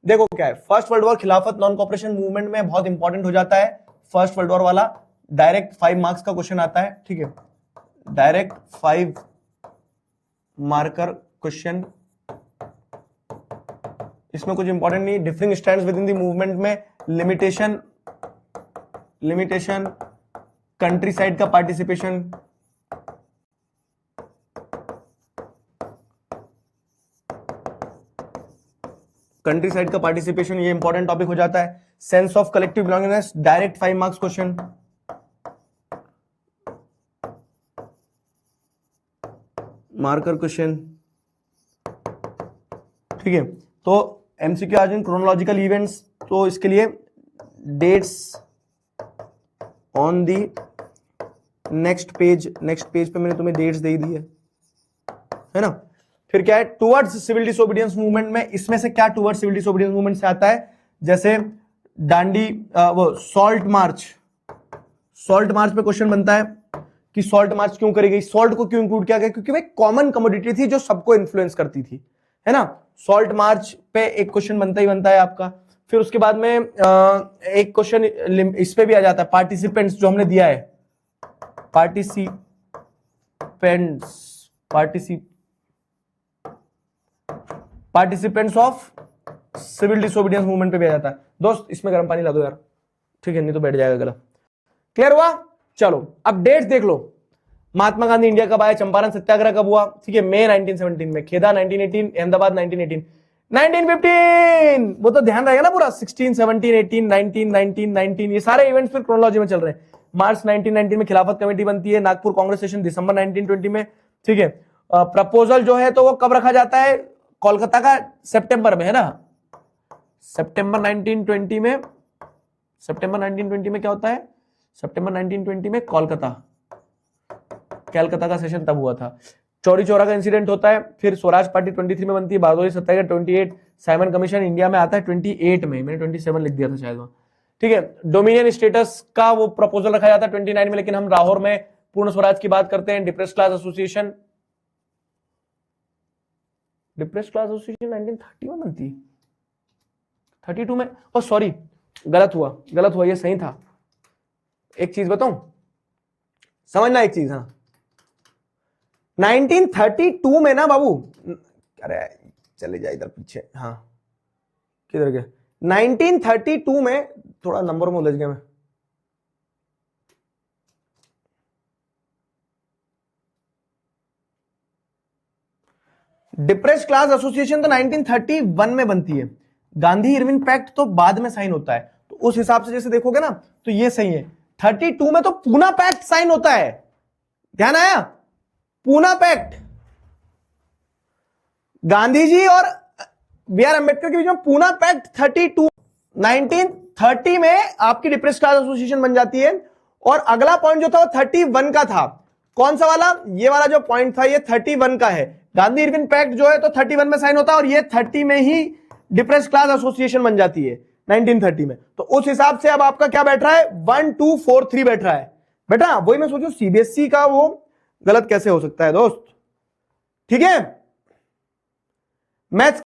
देखो क्या है, फर्स्ट वर्ल्ड वॉर खिलाफत नॉन कॉपरेशन मूवमेंट में बहुत इंपॉर्टेंट हो जाता है फर्स्ट वर्ल्ड वॉर वाला, डायरेक्ट 5 मार्क्स का क्वेश्चन आता है, ठीक है, डायरेक्ट 5 मार्कर क्वेश्चन, इसमें कुछ इंपॉर्टेंट नहीं। Differing stands with in the movement में लिमिटेशन कंट्री साइड का पार्टिसिपेशन, कंट्री साइड का पार्टिसिपेशन, ये इंपॉर्टेंट टॉपिक हो जाता है। Sense of collective belongingness, direct 5 marks question. Marker question, ठीक है। तो एमसीक्यू आज इन क्रोनोलॉजिकल इवेंट्स, तो इसके लिए dates on the next page पे मैंने तुम्हें डेट्स दे दी है ना। फिर क्या है, टुवर्ड्स सिविल डिसोबीडियंस मूवमेंट में, इसमें से क्या टुवर्ड्स सिविल डिसोबीडियंस मूवमेंट से आता है, जैसे डांडी वो सॉल्ट मार्च पे क्वेश्चन बनता है कि सॉल्ट मार्च क्यों करी गई, सॉल्ट को क्यों इंक्लूड किया गया, क्योंकि वो कॉमन कमोडिटी थी जो सबको इन्फ्लुएंस करती थी, है ना। सॉल्ट मार्च पे एक क्वेश्चन बनता है आपका। फिर उसके बाद में एक क्वेश्चन इस पे भी आ जाता है, पार्टिसिपेंट्स जो हमने दिया है, participants of civil disobedience movement पे भी आ जाता है। दोस्त इसमें गर्म पानी ला दो यार, ठीक है, नहीं तो बैठ जाएगा गला। क्लियर हुआ? चलो अब डेट्स देख लो। महात्मा गांधी इंडिया कब आया, चंपारण सत्याग्रह कब हुआ, ठीक है, मई 1917 में, खेदा 1918, अहमदाबाद 1918, 1915 वो तो ध्यान रहेगा ना पूरा, 16, 17, 18, 19, 19, 19, ये सारे इवेंट्स फिर क्रोनोलॉजी में चल रहे हैं। मार्च 1919 में खिलाफत कमेटी बनती है, नागपुर कांग्रेस सेशन दिसंबर 1920 में, ठीक है। प्रपोजल जो है तो वो कब रखा जाता है, कोलकाता का सितंबर में, है ना, सितंबर 1920 में क्या होता है, सितंबर 1920 में कलकत्ता का सेशन तब हुआ था। चौरी चौरा का इंसिडेंट होता है। फिर स्वराज पार्टी 23 में बनती है, Bardoli Satyagraha 28, Simon commission India में आता है 28 में, मैंने 27 लिख दिया था शायद वहां, ठीक है। डोमिनियन स्टेटस का वो प्रपोजल रखा जाता है 29 में, लेकिन हम लाहौर में पूर्ण स्वराज की बात करते हैं। डिप्रेस क्लास एसोसिएशन 1930 में बनती है, 32 में, ओ सॉरी गलत हुआ, ये सही था। एक चीज बताऊं, समझना एक चीज, हाँ 1932 में ना बाबू, अरे चले जाए इधर पीछे, हाँ किधर गए, 1932 में, थोड़ा नंबर में उलझ गया मैं, डिप्रेस क्लास एसोसिएशन तो 1931 में बनती है, गांधी इरविन पैक्ट तो बाद में साइन होता है। तो उस हिसाब से जैसे देखोगे ना तो ये सही है। 32 में तो पूना पैक्ट साइन होता है, ध्यान आया, पूना पैक्ट, गांधी जी और बी आर अंबेडकर के बीच में पूना पैक्ट 1930 में आपकी डिप्रेस क्लास एसोसिएशन बन जाती है। और अगला पॉइंट जो था वो 31 का था, कौन सा वाला, ये वाला जो पॉइंट था ये 31 का है। गांधी इरविन पैक्ट जो है तो 31 में साइन होता है, और ये 30 में ही डिप्रेस क्लास एसोसिएशन बन जाती है 1930 में। तो उस हिसाब से अब आपका क्या बैठ रहा है, 1 2 4 3 बैठ रहा है बेटा। वही मैं सोचूं सीबीएसई का वो गलत कैसे हो सकता है दोस्त, ठीक है। मैथ्स